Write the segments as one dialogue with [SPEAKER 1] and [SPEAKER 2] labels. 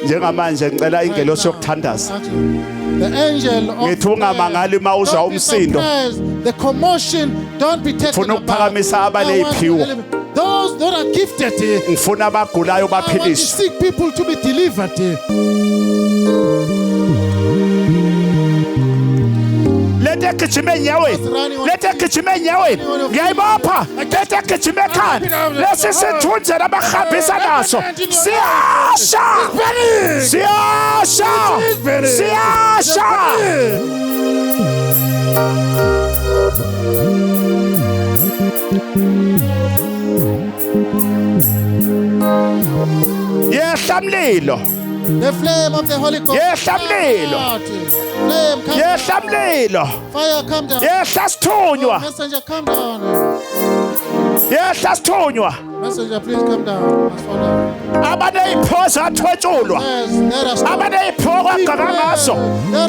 [SPEAKER 1] njengamanje ngicela ingelosi yokuthandaza
[SPEAKER 2] The angel of
[SPEAKER 1] ngithi ungamangali uma uzwa umsindo
[SPEAKER 2] the commotion, don't be taken
[SPEAKER 1] ngifuna ukuphakamisa abaneziphiwo
[SPEAKER 2] those that are gifted.
[SPEAKER 1] ngifuna abagulayo
[SPEAKER 2] I want to
[SPEAKER 1] baphiliswe
[SPEAKER 2] seek people to be delivered.
[SPEAKER 1] lethe gijima enyaweni lethe gijima enyaweni ngiyayibopha lethe gijima ekhanda lesi sithunze labahambisa naso siyasha siyasha siyasha yehla mlilo
[SPEAKER 2] The flame of the Holy Ghost.
[SPEAKER 1] yehla mlilo
[SPEAKER 2] Flame, come
[SPEAKER 1] yehla mlilo
[SPEAKER 2] Fire, come down.
[SPEAKER 1] yehla sithunywa
[SPEAKER 2] Messenger, come down.
[SPEAKER 1] yehla sithunywa
[SPEAKER 2] Messenger, please come down. Must fall down.
[SPEAKER 1] abaneziphoza athwetshulwa
[SPEAKER 2] Yes, let us stop.
[SPEAKER 1] abaneziphoza kwagaka ngazo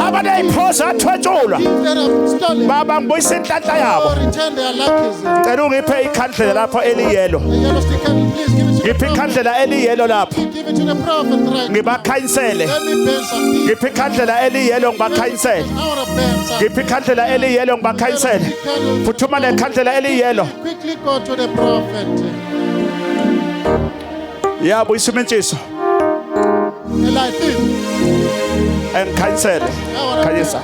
[SPEAKER 1] abaneziphoza athwetshulwa
[SPEAKER 2] Let us stolen.
[SPEAKER 1] baba ngibuyisa inhlanhla yabo
[SPEAKER 2] Return their luckies.
[SPEAKER 1] cela ungiphe ikhandlela lapho eliyelo
[SPEAKER 2] The yellow stick, can you please give it to the
[SPEAKER 1] ngiphe
[SPEAKER 2] prophet?
[SPEAKER 1] ikhandlela eliyelo lapho
[SPEAKER 2] Give it to the prophet right now.
[SPEAKER 1] ngibakhanyisele
[SPEAKER 2] Let me burn some things.
[SPEAKER 1] ngiphe ikhandlela eliyelo ngibakhanyisele
[SPEAKER 2] I want to burn some.
[SPEAKER 1] ngiphe ikhandlela eliyelo ngibakhanyisele phuthuma nekhandlela eliyelo
[SPEAKER 2] Quickly go to the prophet.
[SPEAKER 1] yabo isimentshiso
[SPEAKER 2] Eliphaz.
[SPEAKER 1] engikhanyisele khanyisa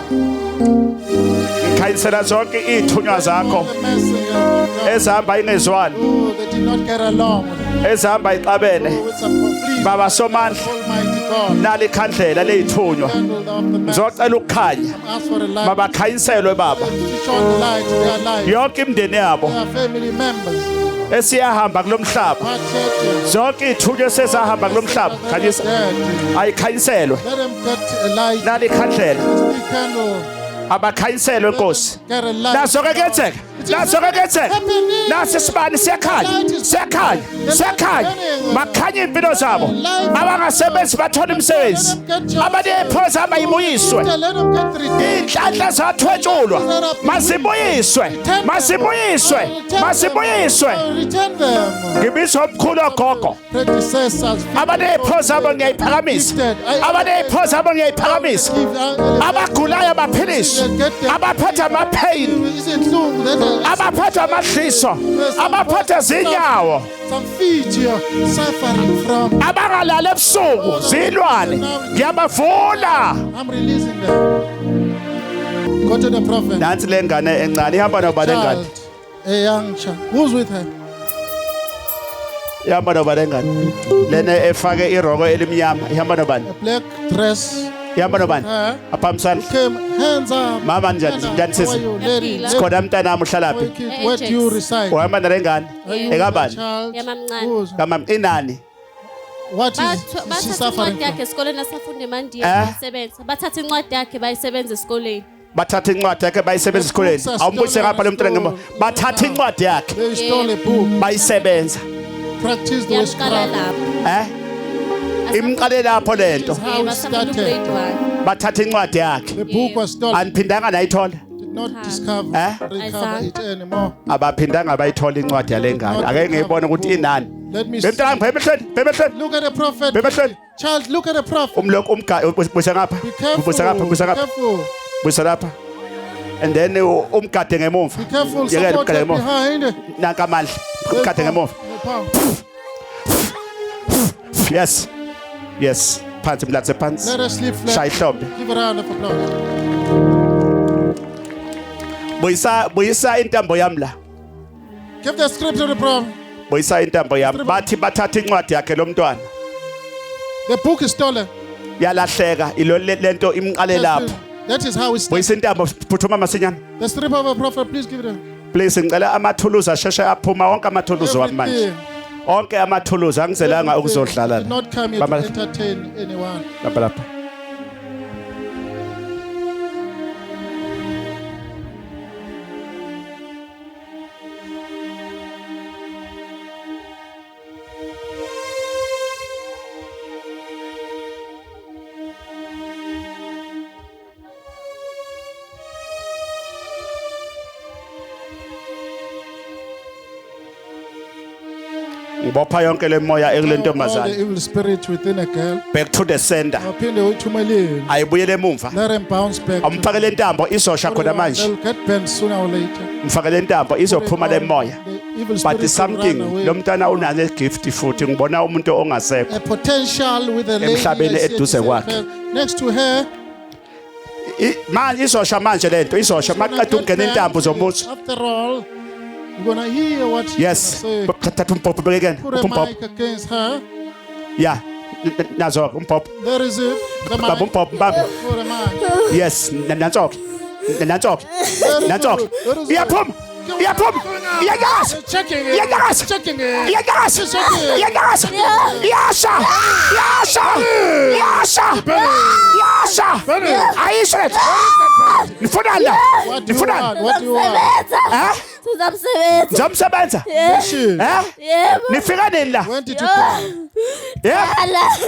[SPEAKER 1] ngikhanyisela zonke izithunywa zakho
[SPEAKER 2] The messenger of God.
[SPEAKER 1] ezihamba ingezwani
[SPEAKER 2] Oh, they did not get along
[SPEAKER 1] ezihamba ixabene
[SPEAKER 2] with some conflict.
[SPEAKER 1] baba somandla
[SPEAKER 2] Almighty God.
[SPEAKER 1] nali ikhandlela lezithunywa
[SPEAKER 2] Handle of the mess.
[SPEAKER 1] ngizocela ukukhanya
[SPEAKER 2] Ask for a light.
[SPEAKER 1] babakhanyiselwe baba
[SPEAKER 2] To shine the light to their life.
[SPEAKER 1] yonke imindeni yabo
[SPEAKER 2] Their family members.
[SPEAKER 1] esiyahamba kulomhlaba
[SPEAKER 2] Protected.
[SPEAKER 1] zonke izithunywa esezahamba kulomhlaba khanyisa ayikhanyiselwe
[SPEAKER 2] Let them get a light.
[SPEAKER 1] nali ikhandlela
[SPEAKER 2] Stick candle.
[SPEAKER 1] abakhanyiselwe enkosi
[SPEAKER 2] Get a light.
[SPEAKER 1] naso ke kuyenzeka naso ke kuyenzeka nasi isibani siyakhanya siyakhanya siyakhanya bakhanya impilo zabo abangasebenzi bathola imisebenzi abaneziphoza abayibuyiswe
[SPEAKER 2] Let them get redeemed.
[SPEAKER 1] inhlanhla zathwetshulwa mazibuyiswe mazibuyiswe mazibuyiswe
[SPEAKER 2] Return them.
[SPEAKER 1] ngibiza omkhulu ogogo
[SPEAKER 2] Predecessors.
[SPEAKER 1] abaneziphoza abo ngiyayiphakamisa abaneziphoza abo ngiyayiphakamisa abagulayo baphiliswe abaphethe amapain abaphethe amadliso abaphethe zinyawo
[SPEAKER 2] Some feet you're suffering from.
[SPEAKER 1] abangalala ebusuku zilwane ngiyabavula
[SPEAKER 2] I'm releasing them. Go to the prophet.
[SPEAKER 1] nansi lengane encane ihamba noba lengane
[SPEAKER 2] Child, a young child. Who's with her?
[SPEAKER 1] ihamba noba lengane lena efake iroko elimnyama ihamba nobani
[SPEAKER 2] A black dress.
[SPEAKER 1] ihamba nobani
[SPEAKER 2] Her.
[SPEAKER 1] aphamsana
[SPEAKER 2] Came hands up.
[SPEAKER 1] Mama, njani-
[SPEAKER 2] Hands up.
[SPEAKER 1] njani
[SPEAKER 2] How
[SPEAKER 1] sisi?
[SPEAKER 2] are you, lady?
[SPEAKER 1] sikhona mntanami uhlalaphi
[SPEAKER 2] Where do you reside?
[SPEAKER 1] uhamba nalengane
[SPEAKER 2] Are you
[SPEAKER 1] ekabani
[SPEAKER 2] a child?
[SPEAKER 3] Yamamncane.
[SPEAKER 2] Who's-
[SPEAKER 1] kamama inani
[SPEAKER 2] What is she
[SPEAKER 3] bathatha
[SPEAKER 2] suffering
[SPEAKER 3] incwadi yakhe
[SPEAKER 2] from?
[SPEAKER 3] esikoleni asafunda emandiya bayisebenza bathatha incwadi yakhe bayisebenza esikoleni
[SPEAKER 1] bathatha incwadi yakhe bayisebenza esikoleni awumbuyise ngapha lo mntwana ngemva bathatha incwadi yakhe
[SPEAKER 2] They stole a book.
[SPEAKER 1] bayisebenza
[SPEAKER 2] Practice the
[SPEAKER 3] yaqala
[SPEAKER 2] witchcraft.
[SPEAKER 3] lapho
[SPEAKER 1] imqale lapho lento
[SPEAKER 2] How it
[SPEAKER 3] basafunda
[SPEAKER 2] started.
[SPEAKER 3] ugrade 1
[SPEAKER 1] bathatha incwadi yakhe
[SPEAKER 2] The book was stolen.
[SPEAKER 1] aniphindanga nayithola
[SPEAKER 2] Did not discover, recover
[SPEAKER 3] Isaac.
[SPEAKER 2] it anymore.
[SPEAKER 1] abaphindanga bayithola incwadi yale ngane ake ngiyibone ukuthi inani
[SPEAKER 2] Let me see.
[SPEAKER 1] bemntwana bhemehlweni
[SPEAKER 2] Look at the prophet.
[SPEAKER 1] bhemehlweni
[SPEAKER 2] Child, look at the prophet.
[SPEAKER 1] umloko busa ngapha
[SPEAKER 2] Be careful.
[SPEAKER 1] busa ngapha busa
[SPEAKER 2] Be
[SPEAKER 1] ngapha
[SPEAKER 2] careful.
[SPEAKER 1] busa lapha and then umgade ngemuva
[SPEAKER 2] Be careful.
[SPEAKER 1] Yekela
[SPEAKER 2] Support
[SPEAKER 1] umgade
[SPEAKER 2] them
[SPEAKER 1] ngemuva
[SPEAKER 2] behind.
[SPEAKER 1] nanka amandla umgade ngemuva yes yes phansi mlatse phansi
[SPEAKER 2] Let us sleep
[SPEAKER 1] shaya
[SPEAKER 2] flat.
[SPEAKER 1] ihlombe
[SPEAKER 2] Give a round of applause.
[SPEAKER 1] buyisa intambo yami la
[SPEAKER 2] Give the script to the prophet.
[SPEAKER 1] buyisa intambo yami bathi bathatha incwadi yakhe lo mntwana
[SPEAKER 2] The book is stolen.
[SPEAKER 1] yalahleka ilo lento imqale lapho
[SPEAKER 2] That is how it starts.
[SPEAKER 1] buyisa intambo phuthuma masinyane
[SPEAKER 2] The strip of a prophet, please give it a
[SPEAKER 1] please ngicela amathuluzi asheshe aphuma wonke amathuluzi wami manje
[SPEAKER 2] everything.
[SPEAKER 1] onke amathuluzi angizelanga ukuzodlala
[SPEAKER 2] Did not come here
[SPEAKER 1] Baba
[SPEAKER 2] to
[SPEAKER 1] lapha.
[SPEAKER 2] entertain anyone.
[SPEAKER 1] lapha lapha ngibopha yonke le moya ekule
[SPEAKER 2] All the
[SPEAKER 1] ntombazana
[SPEAKER 2] evil spirit within a girl.
[SPEAKER 1] back to the sender
[SPEAKER 2] Aphinde uyithumeleni.
[SPEAKER 1] ayibuyele emumva
[SPEAKER 2] Let him bounce back.
[SPEAKER 1] amfakele intambo izosha khona manje
[SPEAKER 2] They'll get bent sooner or later.
[SPEAKER 1] mfakele intambo izophuma le moya
[SPEAKER 2] The evil
[SPEAKER 1] but
[SPEAKER 2] spirit
[SPEAKER 1] something
[SPEAKER 2] will run away.
[SPEAKER 1] lo mntana unale gift futhi ngibona umuntu ongasekho
[SPEAKER 2] A potential with a lady
[SPEAKER 1] Emhlabeni
[SPEAKER 2] I see
[SPEAKER 1] eduze
[SPEAKER 2] at the
[SPEAKER 1] kwakhe.
[SPEAKER 2] same time. Next to her.
[SPEAKER 1] manje izosha manje lento izosha maqeda ungena intambo zomuthi
[SPEAKER 2] After all, you're gonna hear what she's
[SPEAKER 1] yes
[SPEAKER 2] gonna say.
[SPEAKER 1] thatha umpopho bekekene
[SPEAKER 2] Put a
[SPEAKER 1] umpopho
[SPEAKER 2] mic against her.
[SPEAKER 1] yeah nazo umpopho
[SPEAKER 2] There is it. The
[SPEAKER 1] baba
[SPEAKER 2] mic.
[SPEAKER 1] umpopho baba
[SPEAKER 2] Put a mic.
[SPEAKER 1] yes nantsok nantsok
[SPEAKER 2] Very
[SPEAKER 1] nantsok
[SPEAKER 2] good. Very good.
[SPEAKER 1] iyaphuma iyaphuma iyanyakaza
[SPEAKER 2] Checking it.
[SPEAKER 1] iyanyakaza
[SPEAKER 2] Checking it.
[SPEAKER 1] iyanyakaza
[SPEAKER 2] Checking it.
[SPEAKER 1] iyanyakaza yasha yasha yasha yasha ayishet nifuna la
[SPEAKER 2] What do you
[SPEAKER 1] nifuna
[SPEAKER 2] want? What do you want?
[SPEAKER 1] eh
[SPEAKER 3] Tuzamsebenza.
[SPEAKER 1] zomsebenza
[SPEAKER 2] Mission.
[SPEAKER 1] eh
[SPEAKER 3] Yebo.
[SPEAKER 1] nifika nini la
[SPEAKER 2] When did you come?
[SPEAKER 1] yeah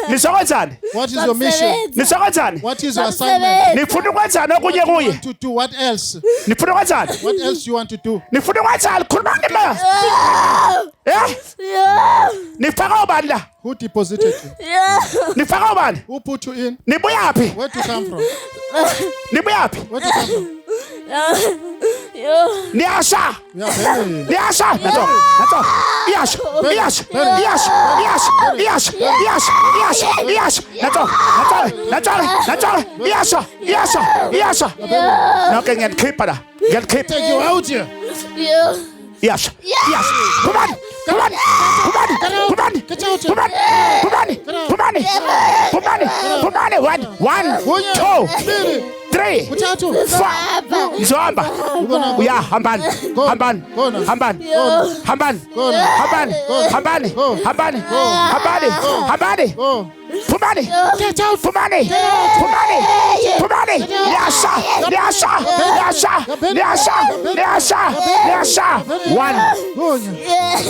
[SPEAKER 1] nisokwenzani
[SPEAKER 2] What is your mission?
[SPEAKER 1] nisokwenzani
[SPEAKER 2] What is your assignment?
[SPEAKER 1] nifuna ukwenzani okunye
[SPEAKER 2] What do you
[SPEAKER 1] kuye
[SPEAKER 2] want to do? What else?
[SPEAKER 1] nifuna ukwenzani
[SPEAKER 2] What else do you want to do?
[SPEAKER 1] nifuna ukwenzani khuluma ngima eh nifaka ubani la
[SPEAKER 2] Who deposited you?
[SPEAKER 1] nifaka ubani
[SPEAKER 2] Who put you in?
[SPEAKER 1] nibuyaphi
[SPEAKER 2] Where to come from?
[SPEAKER 1] nibuyaphi
[SPEAKER 2] Where to come from?
[SPEAKER 1] niyasha
[SPEAKER 2] We are very.
[SPEAKER 1] niyasha nato iyasha iyasha iyasha iyasha iyasha iyasha iyasha nato iyasha iyasha iyasha nonke ngiyakhipha la ngiyakhipha
[SPEAKER 2] Take you out here.
[SPEAKER 1] iyasha iyasha kumani kumani kumani kumani
[SPEAKER 2] Get out here.
[SPEAKER 1] kumani kumani kumani kumani kumani one two three
[SPEAKER 2] Potato.
[SPEAKER 1] 4 ngizohamba uya hambani hambani hambani hambani hambani hambani hambani hambani hambani
[SPEAKER 2] Go.
[SPEAKER 1] Pumani, Pumani, Pumani, Pumani, Yasha, Yasha, Yasha, Yasha, Yasha, Yasha. 1.
[SPEAKER 2] Go.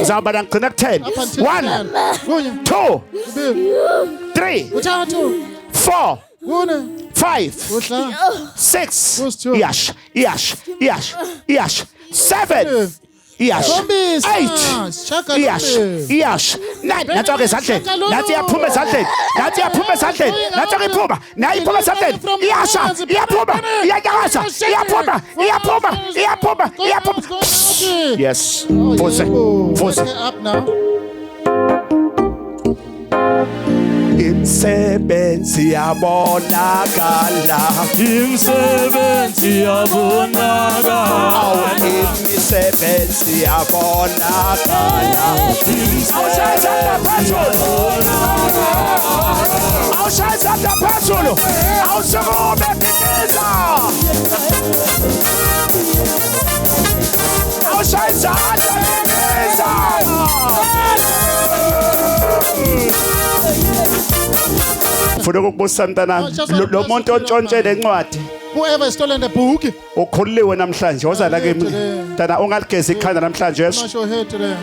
[SPEAKER 1] Zambadan connected.
[SPEAKER 2] Up until
[SPEAKER 1] 1,
[SPEAKER 2] then. Go.
[SPEAKER 1] 2, 3,
[SPEAKER 2] Potato.
[SPEAKER 1] 4,
[SPEAKER 2] Go.
[SPEAKER 1] 5,
[SPEAKER 2] Go.
[SPEAKER 1] 6. Yash, Yash, Yash, Yash. 7. Yash.
[SPEAKER 2] Zombies.
[SPEAKER 1] 8.
[SPEAKER 2] Shaka
[SPEAKER 1] Yash,
[SPEAKER 2] zombies.
[SPEAKER 1] Yash. 9. Natsoke esandleni. Nathi iyaphuma esandleni. Nathi iyaphuma esandleni. Natsoke iphuma. Nayi iphuma esandleni. Iyasha, iyaphuma, iyanyakaza, iyaphuma, iyaphuma, iyaphuma, iyaphuma. Yes. Vuze. Vuze.
[SPEAKER 2] Get up now.
[SPEAKER 1] Imsebenzi yabonakala.
[SPEAKER 4] Imsebenzi yabonakala.
[SPEAKER 1] Imisebenzi yabonakala. Awushayisa phezulu. Awushayisa phezulu. Awusukume bhikiza. Awushayisa bhikiza. Funa ukubusa mntana lo muntu ontshontshele encwadi
[SPEAKER 2] Whoever has stolen the book,
[SPEAKER 1] ukhuliwe namhlanje woza la kimi mntana ungaligezi ikhanda namhlanje yesu
[SPEAKER 2] smash your head today.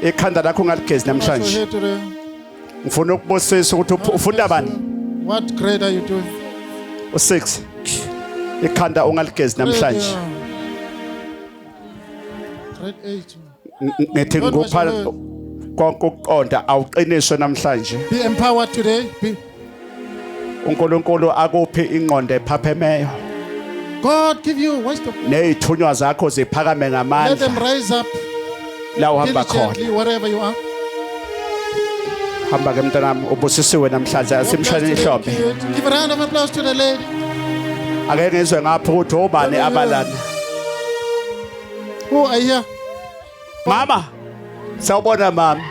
[SPEAKER 1] ikhanda lakho ungaligezi
[SPEAKER 2] Smash your
[SPEAKER 1] namhlanje
[SPEAKER 2] head today.
[SPEAKER 1] ngifuna ukubusisa ukuthi ufunda bani
[SPEAKER 2] What grade are you doing?
[SPEAKER 1] u6 ikhanda ungaligezi namhlanje
[SPEAKER 2] Grade 8.
[SPEAKER 1] ngithi ngikupha konke ukuqonda awuqiniswe namhlanje
[SPEAKER 2] Be empowered today.
[SPEAKER 1] uNkulunkulu akuphi ingqondo ephaphemayo
[SPEAKER 2] God give you wisdom.
[SPEAKER 1] nezithunywa zakho ziphakame
[SPEAKER 2] Let them
[SPEAKER 1] ngamandla
[SPEAKER 2] rise up
[SPEAKER 1] la uhamba khona
[SPEAKER 2] diligently wherever you are.
[SPEAKER 1] hamba ke mntanami ubusisiwe namhlanje asimshane ihlombe
[SPEAKER 2] Give a round of applause to the lady.
[SPEAKER 1] ake ngizwe ngapha ukuthi obani abalana
[SPEAKER 2] Who are here?
[SPEAKER 1] mama sawubona mama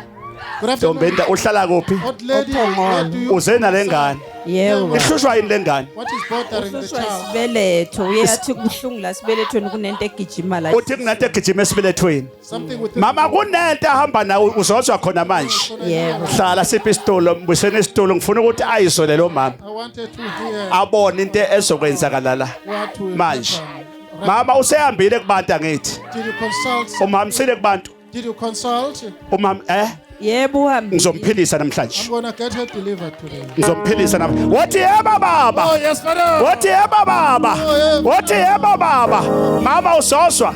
[SPEAKER 2] Good afternoon.
[SPEAKER 1] Ntombenda uhlala kuphi
[SPEAKER 2] What lady? Where do you?
[SPEAKER 1] uze nalengane
[SPEAKER 5] Yebo.
[SPEAKER 1] ihlushwa yini lengane
[SPEAKER 2] What is bothering the
[SPEAKER 5] Kuhlushwa
[SPEAKER 2] child?
[SPEAKER 5] isibeletho uyathi kubuhlungu la sibelethweni kunento egijima la.
[SPEAKER 1] uthi kunanto egijima esibelethweni
[SPEAKER 2] Something with the
[SPEAKER 1] mama kunento ahamba nawe uzozwa khona manje
[SPEAKER 5] Yebo.
[SPEAKER 1] hlala siphi isitulo mbusene isitulo ngifuna ukuthi ayizole lo mama
[SPEAKER 2] I wanted to hear
[SPEAKER 1] abone into ezokwenzakala la
[SPEAKER 2] what will
[SPEAKER 1] manje
[SPEAKER 2] happen.
[SPEAKER 1] mama usehambile kubantu angithi
[SPEAKER 2] Did you consult?
[SPEAKER 1] umhamsile kubantu
[SPEAKER 2] Did you consult?
[SPEAKER 1] umam
[SPEAKER 5] Yebo uhambi.
[SPEAKER 1] ngizomphilisa namhlanje
[SPEAKER 2] I'm gonna get her delivered today.
[SPEAKER 1] ngizomphilisa namhlanje wathi yebo baba
[SPEAKER 2] Oh yes, madam.
[SPEAKER 1] wathi yebo baba wathi yebo baba mama usozwa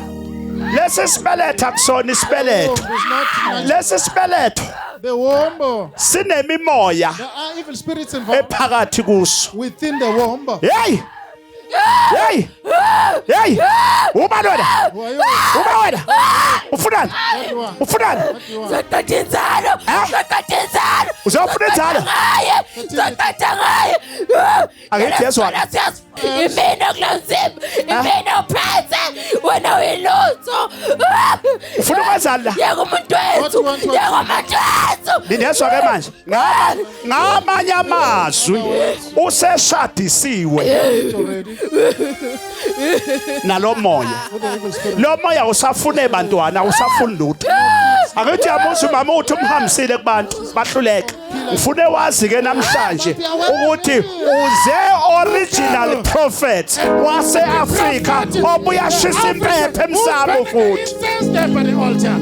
[SPEAKER 1] lesi sibeletho akusona isibeletho
[SPEAKER 2] It's not natural.
[SPEAKER 1] lesi sibeletho
[SPEAKER 2] The womb.
[SPEAKER 1] sinemimoya
[SPEAKER 2] There are evil spirits involved
[SPEAKER 1] ephakathi kuso
[SPEAKER 2] within the womb.
[SPEAKER 1] hey hey hey uba wena
[SPEAKER 2] Who are you?
[SPEAKER 1] uba wena ufunani
[SPEAKER 2] What do you want?
[SPEAKER 1] ufunani
[SPEAKER 2] What do you want?
[SPEAKER 5] Zaqeda inzalo. Zaqeda inzalo.
[SPEAKER 1] uzofuna inzalo
[SPEAKER 5] Zaqeda ngaye.
[SPEAKER 1] Angithi yezwa.
[SPEAKER 5] Imina kulomzimba. Imina uphethe. Wena uyilutho.
[SPEAKER 1] ufuna ukwenzani la
[SPEAKER 5] Njengomuntu wethu. Njengomuntu wethu.
[SPEAKER 1] Nindezwa ke manje ngamanye amazwi useshadisiwe
[SPEAKER 2] Already.
[SPEAKER 1] nalo moya
[SPEAKER 2] With the evil spirit.
[SPEAKER 1] lo moya usafune bantwana usafuni lutho akithi yamuthi mama uthi umhambisile kubantu bahluleka ufune wazi ke namhlanje ukuthi uze original prophet wase-Afrika obuya shisa impepho emsamo futhi
[SPEAKER 2] Stands there by the altar.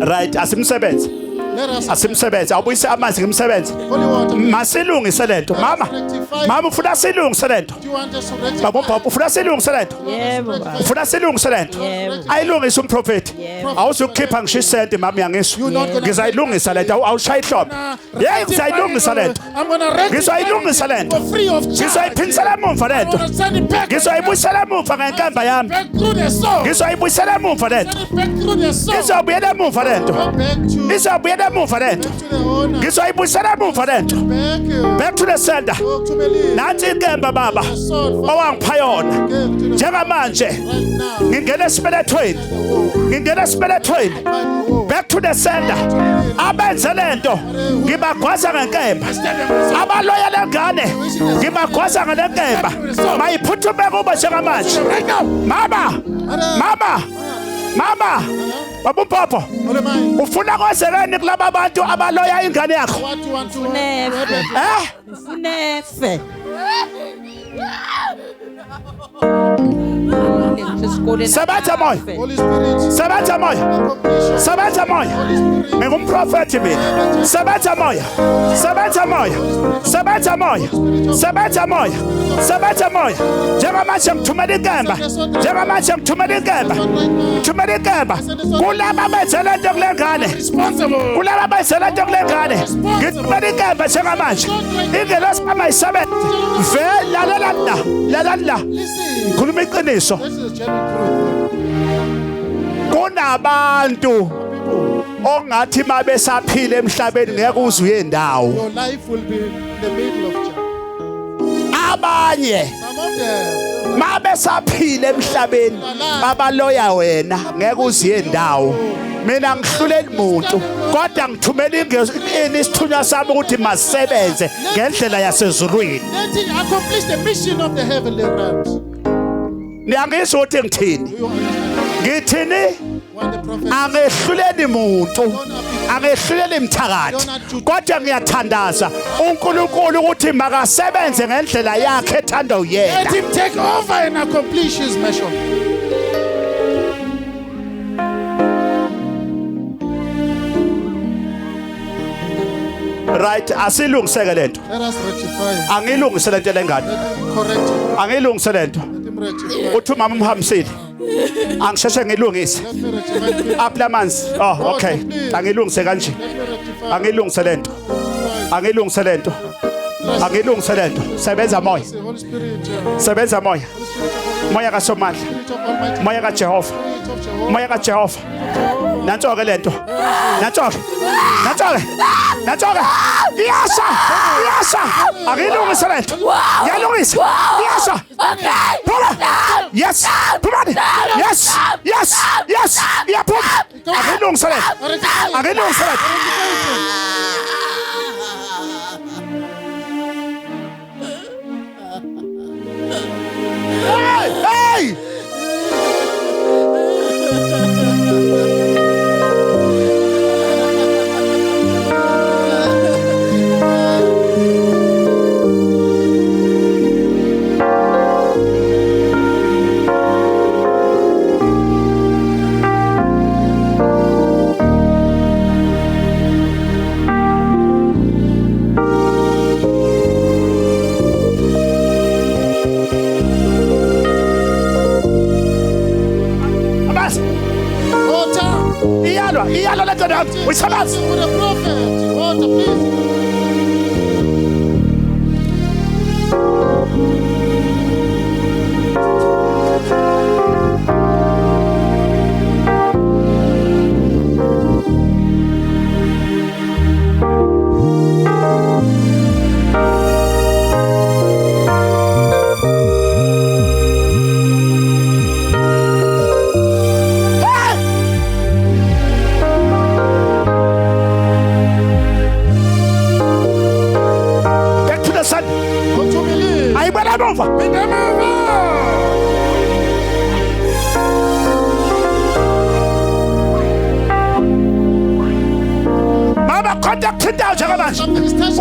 [SPEAKER 1] right asimsebenze
[SPEAKER 2] Let us
[SPEAKER 1] asimsebenze awubuyise amanzi ngimsebenze
[SPEAKER 2] holy water.
[SPEAKER 1] masilungise lento mama ufuna silungise lento
[SPEAKER 2] Do you want us to rectify?
[SPEAKER 1] baba umpapa ufuna silungise lento
[SPEAKER 5] Yebo baba.
[SPEAKER 1] ufuna silungise lento ayilungise umprofeti awuzukukhipha ngisho isenti mama yangisho
[SPEAKER 2] You're not gonna-
[SPEAKER 1] ngizayilungisa lento awushaya ihlombe yey ngizayilungisa lento
[SPEAKER 2] I'm gonna rectify
[SPEAKER 1] ngizoyilungisa lento
[SPEAKER 2] for free of charge.
[SPEAKER 1] ngizoyiphindisela emumva
[SPEAKER 2] I'm
[SPEAKER 1] lento
[SPEAKER 2] gonna send it back.
[SPEAKER 1] ngizoyibuyisela emumva ngenkemba yami
[SPEAKER 2] Back through the soul.
[SPEAKER 1] ngizoyibuyisela emumva lento
[SPEAKER 2] Send it back through the soul.
[SPEAKER 1] ngizobuyela emumva lento
[SPEAKER 2] Go back to
[SPEAKER 1] ngizobuyela emumva lento
[SPEAKER 2] the owner.
[SPEAKER 1] ngizoyibuyisela emumva lento
[SPEAKER 2] Back.
[SPEAKER 1] back to the sender
[SPEAKER 2] Go to Believe.
[SPEAKER 1] nansi inkemba baba
[SPEAKER 2] Soul.
[SPEAKER 1] owangipha yona
[SPEAKER 2] Give to the
[SPEAKER 1] njengamanje
[SPEAKER 2] right now.
[SPEAKER 1] ngingena esibelethweni ngingena esibelethweni back to the sender abenze lento ngibagwaza ngenkemba abaloya lengane ngibagwaza ngalenkemba mayiphuthume kubo njengamanje mama baba umpopho
[SPEAKER 2] Holy mind.
[SPEAKER 1] ufuna kwazekeni kulaba bantu abaloya ingane yakho
[SPEAKER 2] What you want to
[SPEAKER 5] Nefe. Nefe.
[SPEAKER 1] sebenza moya
[SPEAKER 2] Holy Spirit.
[SPEAKER 1] sebenza moya
[SPEAKER 2] Completion.
[SPEAKER 1] sebenza moya
[SPEAKER 2] Holy Spirit.
[SPEAKER 1] ngingumprofethi mina sebenza moya sebenza moya sebenza moya sebenza moya sebenza moya njengamanje ngithumela inkemba njengamanje ngithumela inkemba ngithumela inkemba kulaba benze lento kule ngane
[SPEAKER 2] Responsible.
[SPEAKER 1] kulaba benze lento kule ngane ngithumela inkemba njengamanje ingelosi amayisebenza vele lalela
[SPEAKER 2] Listen.
[SPEAKER 1] khuluma iqiniso
[SPEAKER 2] This is genuine truth.
[SPEAKER 1] kunabantu ongathi mabe saphila emhlabeni ngeke uzwe indawo
[SPEAKER 2] Your life will be in the middle of judgment.
[SPEAKER 1] abanye
[SPEAKER 2] Some of them.
[SPEAKER 1] mabe saphila emhlabeni babaloya wena ngeke uzwe indawo mina ngihlulela umuntu kodwa ngithumela isithunywa sami ukuthi masisebenze ngendlela yasezulwini
[SPEAKER 2] Let it accomplish the mission of the heavenly realms.
[SPEAKER 1] niyangizwa ukuthi ngithini
[SPEAKER 2] You understand?
[SPEAKER 1] ngithini
[SPEAKER 2] When the prophet
[SPEAKER 1] angehluleli muntu angehluleli imthakathi kodwa ngiyathandaza uNkulunkulu ukuthi makasebenze ngendlela yakhe ethanda
[SPEAKER 2] let
[SPEAKER 1] uyena
[SPEAKER 2] him take over and accomplish his mission.
[SPEAKER 1] right asilungiseke lento
[SPEAKER 2] Let us rectify him.
[SPEAKER 1] angilungise lento lengane
[SPEAKER 2] Let him correct him.
[SPEAKER 1] angilungise lento
[SPEAKER 2] Let him rectify.
[SPEAKER 1] uthi umama umhambisile angisheshe ngilungise
[SPEAKER 2] Let me rectify.
[SPEAKER 1] apla amanzi oh okay angilungise kanje
[SPEAKER 2] Let me rectify.
[SPEAKER 1] angilungise lento angilungise lento angilungise lento sebenza moya
[SPEAKER 2] Holy Spirit.
[SPEAKER 1] sebenza moya moya kaSomandla
[SPEAKER 2] Spirit of Almighty.
[SPEAKER 1] moya kaJehova
[SPEAKER 2] Spirit of Jehovah.
[SPEAKER 1] moya kaJehova nantsho-ke lento nantsho-ke nantsho-ke iyasha angiyilungise lento ngiyalungisa iyasha phuma yes phumani yes iyaphuma angiyilungise lento angiyilungise lento hey down. We summons.
[SPEAKER 2] With a prophet. Water, please.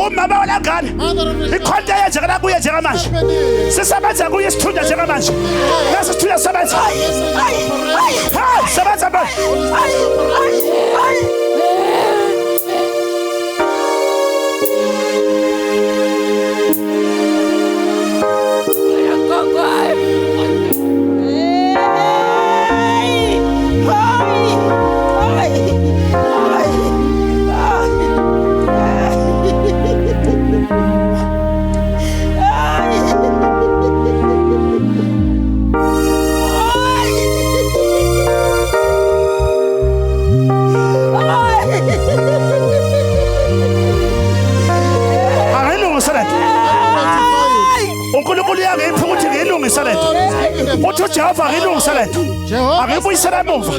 [SPEAKER 1] umama walangane ikhonto yenzekela kuye njengamanje sisebenza kuye isithunywa njengamanje nasi isithunywa sisebenza sebenza manje uthi uJehova ngilungisa lento akuyibuyisela emuva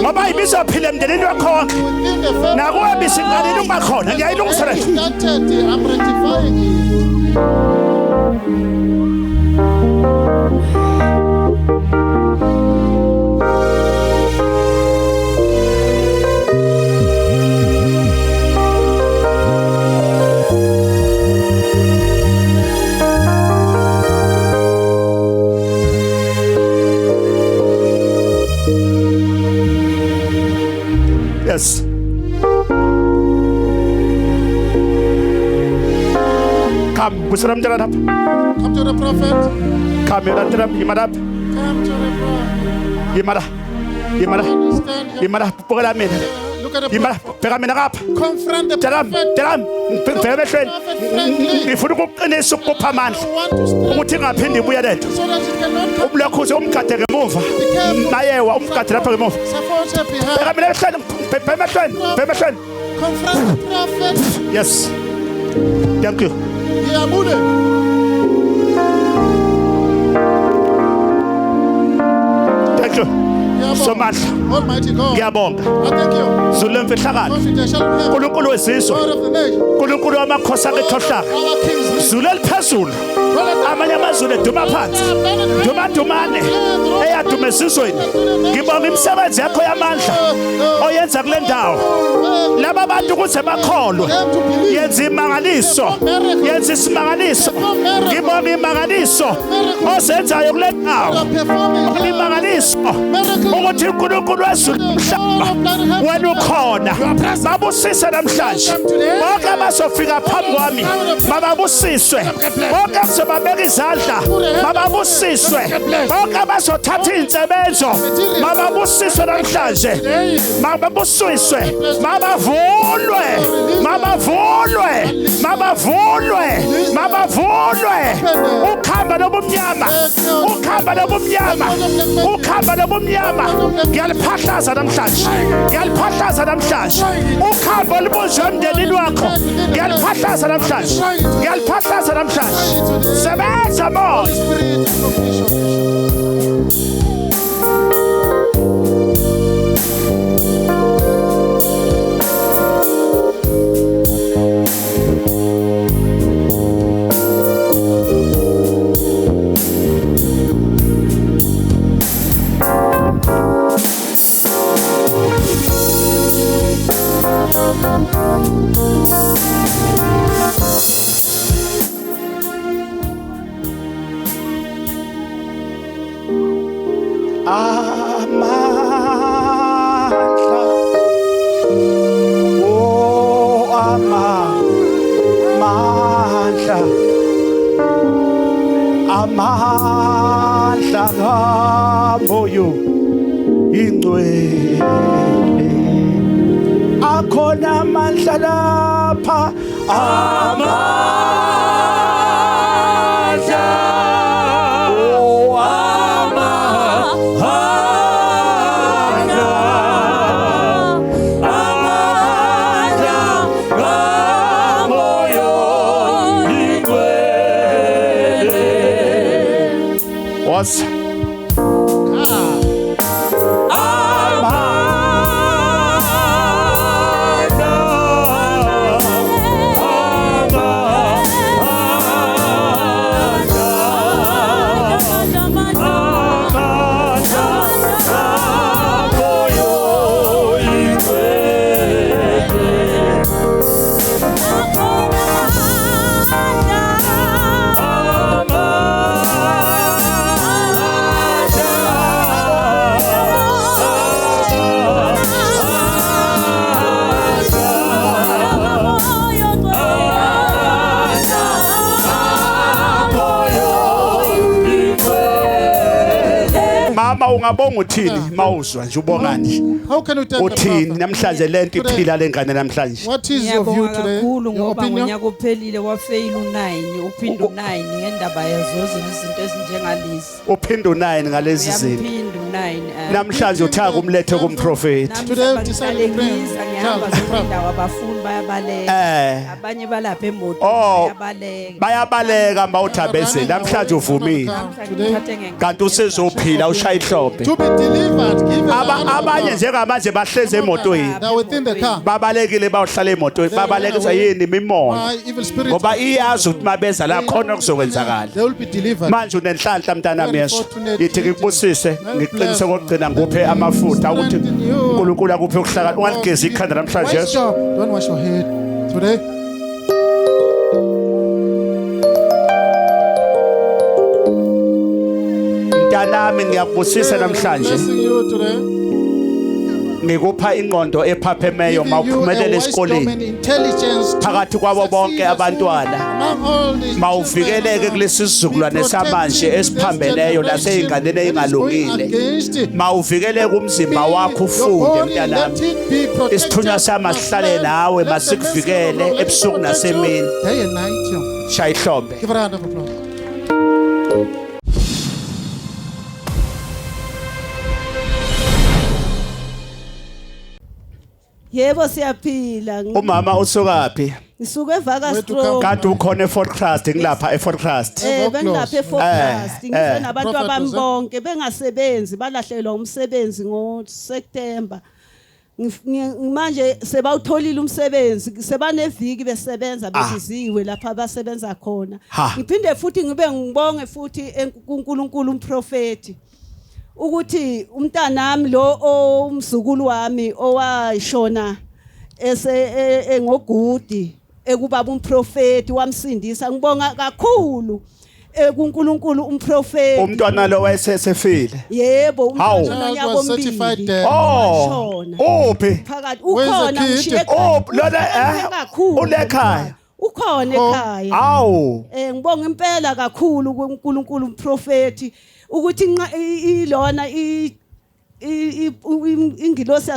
[SPEAKER 1] ngoba ibizophila emndenini wakho wonke nakuwe bisinqalile ungakhona ngiyayilungisa lento.
[SPEAKER 2] I'm rectifying it.
[SPEAKER 1] Yes. Come, Busaram Jaradap.
[SPEAKER 2] Come to the prophet.
[SPEAKER 1] Come, Yadatram, Yimadap.
[SPEAKER 2] Come to the prophet.
[SPEAKER 1] Yimada,
[SPEAKER 2] Stand here.
[SPEAKER 1] Yimada, Pogalamin.
[SPEAKER 2] Look at the
[SPEAKER 1] Yimada,
[SPEAKER 2] prophet.
[SPEAKER 1] Peraminarap.
[SPEAKER 2] Confront the
[SPEAKER 1] Telam,
[SPEAKER 2] prophet.
[SPEAKER 1] Telam, Permission. If you look in a superman,
[SPEAKER 2] I want to stand
[SPEAKER 1] putting up in the weird.
[SPEAKER 2] so that it cannot come.
[SPEAKER 1] Umlakus umkate remove. Nayewa umkate remove.
[SPEAKER 2] Support her behind.
[SPEAKER 1] Permission.
[SPEAKER 2] Confront the prophet.
[SPEAKER 1] Yes. Thank you.
[SPEAKER 2] Yabune.
[SPEAKER 1] Thank you so much.
[SPEAKER 2] Almighty God.
[SPEAKER 1] Ngiyabonga.
[SPEAKER 2] I thank you.
[SPEAKER 1] Zulu emfihlakalo.
[SPEAKER 2] Confidential heaven.
[SPEAKER 1] uNkulunkulu wezizwe.
[SPEAKER 2] God of the nation.
[SPEAKER 1] uNkulunkulu wamakhosi akethohlaka.
[SPEAKER 2] Our kings.
[SPEAKER 1] Zulu eliphezulu. Amanye amazulu eduma phansi. Dumadumane eyaduma esizweni. Ngibonga imisebenzi yakho yamandla oyenza kule ndawo. Laba bantu ukuze bakholwe. Yenza imangaliso. Yenza isimangaliso. Ngibonga imangaliso ozenzayo kule ndawo. Imangaliso ukuthi uNkulunkulu wezulu umhlaba wena ukhona. Babusise namhlanje. Bonke abazofika phambi kwami babusiswe. Bonke abazobabeka izandla babusiswe. Bonke abazothatha insebenzo babusiswe namhlanje. Babusiswe. Babavulwe. Ukhamba nobumnyama. Ngiyaliphahlaza namhlanje. Ukhamba olubunjwe emndenini wakho. Ngiyaliphahlaza namhlanje. Sebenza moya.
[SPEAKER 2] Spirit of vision.
[SPEAKER 1] Amandla kamoyo ingcwele akhona amandla lapha
[SPEAKER 4] amandla
[SPEAKER 1] oh
[SPEAKER 4] amandla amandla kamoyo ingcwele
[SPEAKER 1] was mama ungabonga uthini mawuzwa nje ubongani
[SPEAKER 2] How can you tell the
[SPEAKER 1] uthini
[SPEAKER 2] prophet?
[SPEAKER 1] namhlanje lento iphila lengane namhlanje
[SPEAKER 2] What is your view
[SPEAKER 5] Ngiyabonga
[SPEAKER 2] today?
[SPEAKER 5] kakhulu
[SPEAKER 2] Your
[SPEAKER 5] ngoba
[SPEAKER 2] opinion?
[SPEAKER 5] ngonyaka ophelile wafeyila u9 uphinda u9 ngendaba yazo izinto ezinjengalezi.
[SPEAKER 1] uphinda u9 ngalezi zinto
[SPEAKER 5] Uyaphinda u9
[SPEAKER 1] namhlanje uthaka umlethe kumprofeti
[SPEAKER 2] Today we decided to pray.
[SPEAKER 5] ngihamba
[SPEAKER 2] Child,
[SPEAKER 5] zonke indawo abafundi bayabaleka. Abanye balapha emotweni bayabaleka.
[SPEAKER 1] bayabaleka mawuthabezela namhlanje uvumile kanti usezophila ushaya ihlombe
[SPEAKER 2] To be delivered, give a
[SPEAKER 1] abanye njengamanje bahleze emotweni
[SPEAKER 2] They're within the car.
[SPEAKER 1] babalekile bawuhlala emotweni babalekiswa yini imimoya
[SPEAKER 2] My evil spirit.
[SPEAKER 1] ngoba iyazi ukuthi mabeza la khona okuzokwenzakala
[SPEAKER 2] They will be delivered.
[SPEAKER 1] manje unenhlanhla mntanami yesu yithi ngikubusise ngiqinise kokugcina nguphe amafutha ukuthi uNkulunkulu akuphe ukuhlakana ungaligezi ikhanda namhlanje
[SPEAKER 2] Wash
[SPEAKER 1] yesu
[SPEAKER 2] your, don't wash your head today.
[SPEAKER 1] mntanami ngiyakubusisa namhlanje
[SPEAKER 2] Blessing you today.
[SPEAKER 1] ngikupha ingqondo ephaphemeyo
[SPEAKER 2] Giving you a
[SPEAKER 1] mawuphumelela
[SPEAKER 2] wisdom
[SPEAKER 1] esikoleni
[SPEAKER 2] and intelligence to
[SPEAKER 1] phakathi kwabo bonke
[SPEAKER 2] succeed
[SPEAKER 1] abantwana
[SPEAKER 2] among all these
[SPEAKER 1] mawuvikeleke
[SPEAKER 2] children.
[SPEAKER 1] kulesi sizukulwane
[SPEAKER 2] Be
[SPEAKER 1] samanje
[SPEAKER 2] protected
[SPEAKER 1] esiphambeleyo
[SPEAKER 2] this
[SPEAKER 1] laseyinganeni
[SPEAKER 2] generation that is going
[SPEAKER 1] eyingalungile
[SPEAKER 2] against it.
[SPEAKER 1] mawuvikeleke umzimba wakho
[SPEAKER 2] Your
[SPEAKER 1] ufunde
[SPEAKER 2] body,
[SPEAKER 1] mntanami
[SPEAKER 2] let it be protected.
[SPEAKER 1] isithunywa sami asihlale nawe
[SPEAKER 2] Let the
[SPEAKER 1] masikuvikele
[SPEAKER 2] blessing of the Lord
[SPEAKER 1] ebusuku
[SPEAKER 2] protect you
[SPEAKER 1] nasemini
[SPEAKER 2] day and night. Yo.
[SPEAKER 1] shaya ihlombe
[SPEAKER 2] Give a round of applause.
[SPEAKER 6] Yebo siyaphila.
[SPEAKER 1] umama usukaphi
[SPEAKER 6] Ngisuke evaka
[SPEAKER 2] Where to
[SPEAKER 6] stroke.
[SPEAKER 2] come
[SPEAKER 1] kanti ukhona eFort Crust ngilapha eFort Crust
[SPEAKER 6] Bengilapha eFocus. Ngise nabantu
[SPEAKER 2] Prophet
[SPEAKER 6] abami
[SPEAKER 2] Jose.
[SPEAKER 6] bonke bengasebenzi balahlelwa umsebenzi ngoSeptember. Manje sebawutholile umsebenzi sebaneviki besebenza beziziwe lapha abasebenza khona. Ngiphinde futhi ngibe ngibonge futhi kuNkulunkulu umprofeti ukuthi umntanami lo umzukulu wami owashona engogudi ekubaba umprofeti wamsindisa ngibonga kakhulu kuNkulunkulu umprofeti
[SPEAKER 1] umntwana lo wayesefile
[SPEAKER 6] yebo umntwana
[SPEAKER 2] Child was certifiedonyaka dead.
[SPEAKER 1] uphi
[SPEAKER 6] phakathi
[SPEAKER 2] Where's the
[SPEAKER 6] ukhona
[SPEAKER 2] kid?
[SPEAKER 6] ngishiye
[SPEAKER 1] lona ulekhaya
[SPEAKER 6] ukhona ekhaya
[SPEAKER 1] awu
[SPEAKER 6] ngibonga impela kakhulu kuNkulunkulu umprofeti ukuthi ilona ingilosi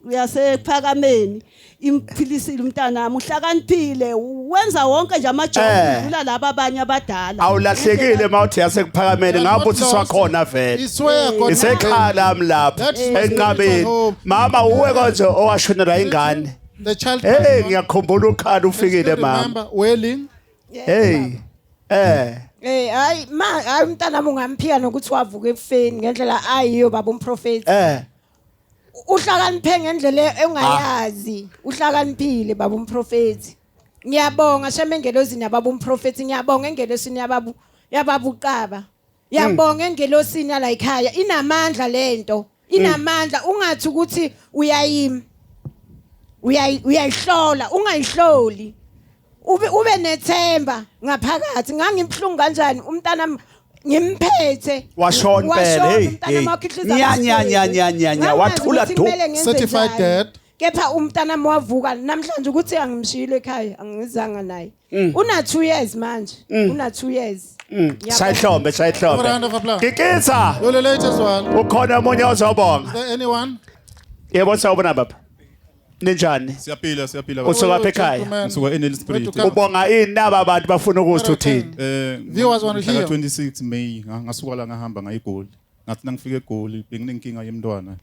[SPEAKER 6] yasephakameni imphilisile umntanami uhlakaniphile wenza wonke nje amajob udlula laba abanye abadala
[SPEAKER 1] awulahlekile mawuthi yasekuphakameni ngabuthiswa khona vele
[SPEAKER 2] It's where God
[SPEAKER 1] isekhaya lami lapha
[SPEAKER 2] That's my
[SPEAKER 1] enqabeni
[SPEAKER 2] spiritual home.
[SPEAKER 1] mama uwe konje owashonela ingane
[SPEAKER 2] The child
[SPEAKER 1] hey ngiyakhumbula ukhala ufikile
[SPEAKER 2] still
[SPEAKER 1] mama
[SPEAKER 2] remember wailing.
[SPEAKER 1] hey
[SPEAKER 5] hayi hayi umntanami ungamphika nokuthi wavuka ebufeni ngendlela ayiyo baba umprofeti. Uhlakaniphe ngendlela engayazi. Uhlakaniphile baba umprofeti. Ngiyabonga shemengelozini yababa umprofeti ngiyabonga engelosini yababuqaba. Ngiyabonga engelosini la ekhaya inamandla lento. Inamandla ungathi ukuthi uyayima. Uyayihlola ungayihloli. Ube nethemba ngaphakathi ngangimhlungu kanjani umntanami ngimphethe
[SPEAKER 1] washona phela nya wathula du
[SPEAKER 2] Certified dead.
[SPEAKER 5] kepha umntanami wavuka namhlanje ukuthi angimshilo ekhaya angizanga naye una 2 years manje una 2 years
[SPEAKER 1] sayihlombe
[SPEAKER 2] Give a round of applause.
[SPEAKER 1] kikitsa
[SPEAKER 2] You're the latest one.
[SPEAKER 1] ukhona umunye ozobonga
[SPEAKER 2] Is there anyone?
[SPEAKER 1] yebo sawubona baba ninjani
[SPEAKER 7] Siyaphila.
[SPEAKER 1] usuka apha ekhaya
[SPEAKER 2] Gentlemen,
[SPEAKER 7] Ngisuka eNelspruit.
[SPEAKER 2] good to come.
[SPEAKER 1] ubonga ini naba abantu bafuna ukuthi uthini
[SPEAKER 2] Viewers want to hear.
[SPEAKER 7] 26 May ngasuka la ngahamba ngayiGoli. Ngathi nangifika eGoli benginenkinga yemntwana.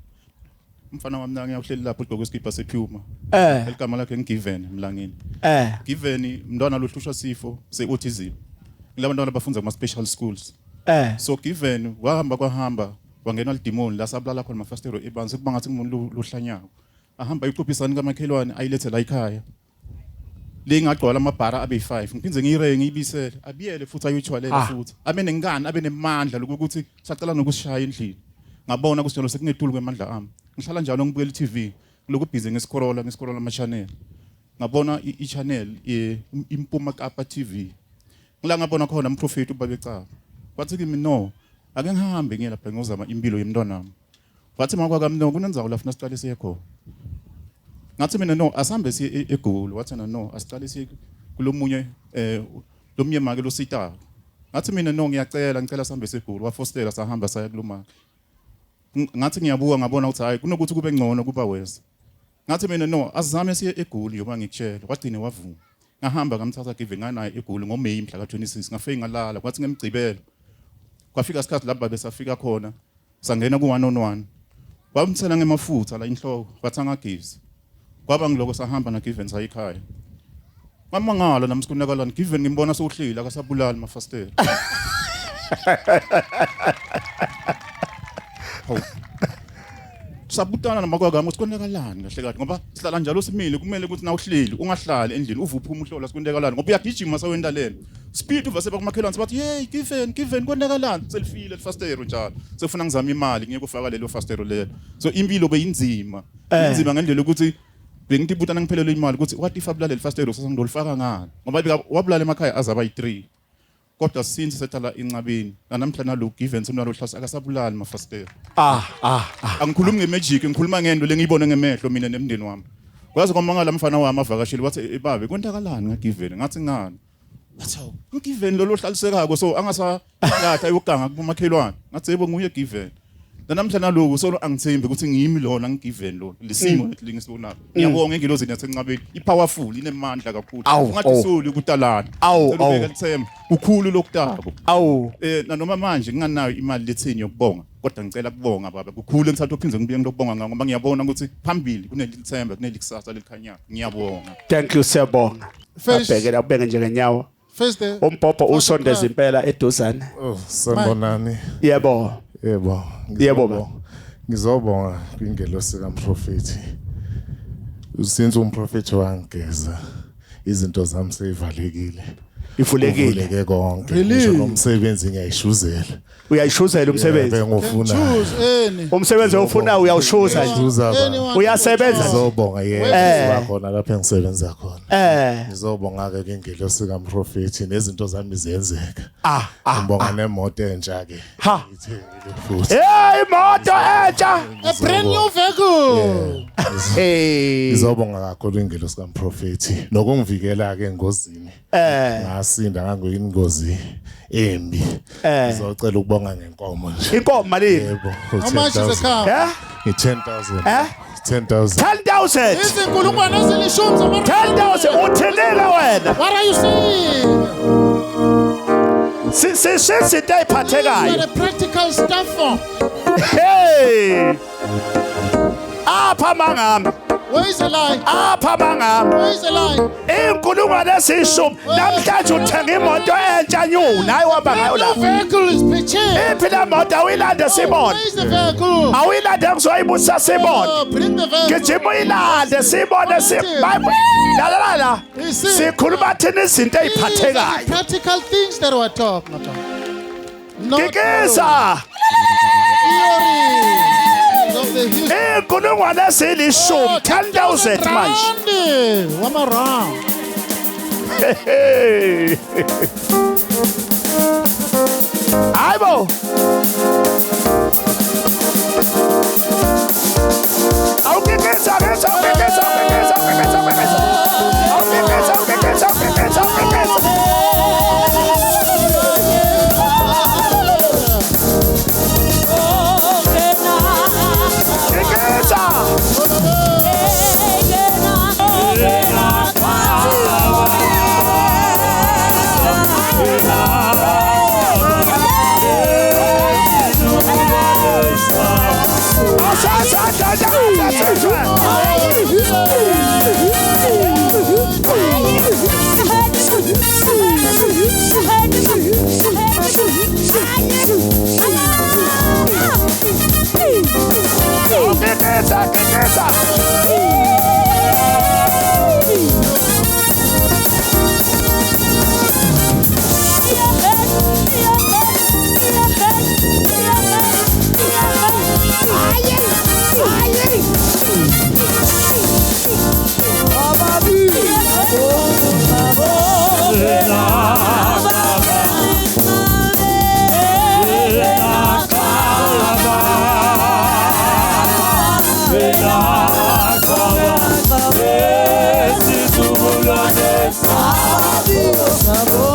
[SPEAKER 7] Umfana wami ngiyahleli lapho ugqoke iskipa sePuma. Eligama lakhe ngiGiven Mlangeni. Given mntwana lohlushwa sifo seautism. Ngilabantwana abafunza kuma special schools. So Given kwahamba wangena lidimoni la sablala khona mafastero ebanzi kuba ngathi umuntu lohlanyako. Ahamba iqophisana kamakhelwane ayilethe la ekhaya. Lengagcwala amabhara abe 5 ngiphinze ngiyire ngiyibisele abiyele futhi ayothwalela futhi abe nengane abe nemandla lokuthi sacela nokusishaya endlini ngabona kusijalo sekunetulu kwemandla ami ngihlala njalo ngibukela iTV lokhu busy ngesikorola ama channel ngabona i-channel impuma Kapa TV ngila ngabona khona umprofeti ubabecaba wathi kimi no ake ngihambe ngiye lapha ngizama impilo yemntwana nami wathi makwaka mno kunenzawo la funa siqale siye khona ngathi mina no asambe siye eGoli wathi no asiqale siye kulomunye lomnye make lo sitaka ngathi mina no ngicela sambe seGoli wafostela sahamba saya kulomake ngathi ngiyabuka ngabona ukuthi hayi kunokuthi kube ngcono kuba wesa ngathi mina no asizame siye eGoli yoba ngikutshela wagcine wavuma ngahamba ngamthatha Given nganaye eGoli ngoMay mhla ka26 ngafike ngalala kwathi ngemgcibelo kwafika isikhathi lapha besafika khona sangena ku1on1 wamthela ngemafutha la inhloko wathi angagisi kwaba ngiloko sahamba na Given sayikhaya mamangala namsikunakalani Given ngimbona sowuhlile akasabulali mafastela sabutana namakwaka ngosikonekalani kahle kahle ngoba sihlala njalo simile kumele ukuthi na uhleli ungahlali endlini uvuphe umhlola sikonekalani ngoba uyagijima sawenda lena speed uvase bakumakhelwane sibathi hey Given konekalani selifile lefastero njalo sefuna ngizama imali ngeke ufaka lelo fastero lelo so impilo beyinzima inzima ngendlela ukuthi bengitibutana ngiphelele imali ukuthi what if abulale lefastero sasangidolifaka ngani ngoba wabulala emakhaya azaba yi3 kodwa since sethala incabeni namhla nalo Given semntwana ohlasa akasabulali mafastero angikhulumi ngemagic ngikhuluma ngento lengiyibone ngemehlo mina nemndeni wami kwazi kwamangala mfana wami avakashile wathi ebabe kwenzakalani ngaGiven ngathi ngani wathi uGiven lo hlalisekako so angasalatha ayoganga kumakhelwane ngathi yebo nguye Given namhla naloku solo angithembi ukuthi ngiyimi lona ngiGiven lo lesimo elingisibonako ngiyabonga engelozini yasencabeni ipowerful inemandla kakhulu ngathi soli ukutalana selubeka lithemba ukhulu lokutako nanoma manje nginganayo imali lethini yokubonga kodwa ngicela kubonga baba kukhulu engithatha uphinze ngibuye ngokubonga ngako ngoba ngiyabona ukuthi phambili kunelithemba kunelikusasa lekhanya ngiyabonga
[SPEAKER 1] thank you siyabonga abhekela ubenge njengenyawo umbhobho usondeza impela eduzane
[SPEAKER 8] sanibonani
[SPEAKER 1] yebo
[SPEAKER 8] ngizobonga kwingelosi kaMprofeti since umprofeti wangeza izinto zami seyivalekile ivuleke konke ngisho nomsebenzi ngiyayishuzela
[SPEAKER 1] uyayishuzela umsebenzi
[SPEAKER 8] bengofuna
[SPEAKER 1] umsebenzi ofuna uyawushuza uyasebenza
[SPEAKER 8] ngizobonga yena khona lapha engisebenza khona ngizobonga ke ingelosi kaMprofeti nezinto zami ziyenzeka ngibonga nemoto entsha ke ngithengile futhi
[SPEAKER 1] imoto entsha
[SPEAKER 2] A brand new vehicle.
[SPEAKER 8] ngizobonga kakhulu ingelosi kaMprofeti nokungivikela ke engozini ngasinda nganguyingozi embi ngizocela ukubonga ngenkomo nje
[SPEAKER 1] inkomo malini
[SPEAKER 8] yebo
[SPEAKER 2] How much is a car?
[SPEAKER 8] i10,000 10,000
[SPEAKER 1] 10,000
[SPEAKER 2] Izinkulungwane ezilishumi zamarandi.
[SPEAKER 1] 10,000 uthelele wena
[SPEAKER 2] What are you saying?
[SPEAKER 1] since day
[SPEAKER 2] You
[SPEAKER 1] phathekayo
[SPEAKER 2] are a practical stuff for.
[SPEAKER 1] hey apha mangami
[SPEAKER 2] Where is the lie?
[SPEAKER 1] apha mangami
[SPEAKER 2] Where is the lie?
[SPEAKER 1] inkulungwane ezishumi namhlanje uthenga imoto entsha nyuna hayi waba ngayo
[SPEAKER 2] Brand new
[SPEAKER 1] la
[SPEAKER 2] vehicle is purchased.
[SPEAKER 1] iphi la moto awuyilande sibone
[SPEAKER 2] Where is the vehicle?
[SPEAKER 1] awuyilande ngizoyibusa sibone
[SPEAKER 2] Oh, bring the vehicle.
[SPEAKER 1] gijima uyilande sibone la
[SPEAKER 2] You see,
[SPEAKER 1] sikhuluma thina izinto
[SPEAKER 2] these are the
[SPEAKER 1] eziphathekayo
[SPEAKER 2] practical things that we're talking about. Not
[SPEAKER 1] ngikisa
[SPEAKER 2] theories of the history.
[SPEAKER 1] inkulungwane ezilishumi 10,000 manje
[SPEAKER 2] Randi, one more round.
[SPEAKER 1] hayibo awukikisa
[SPEAKER 4] Sabor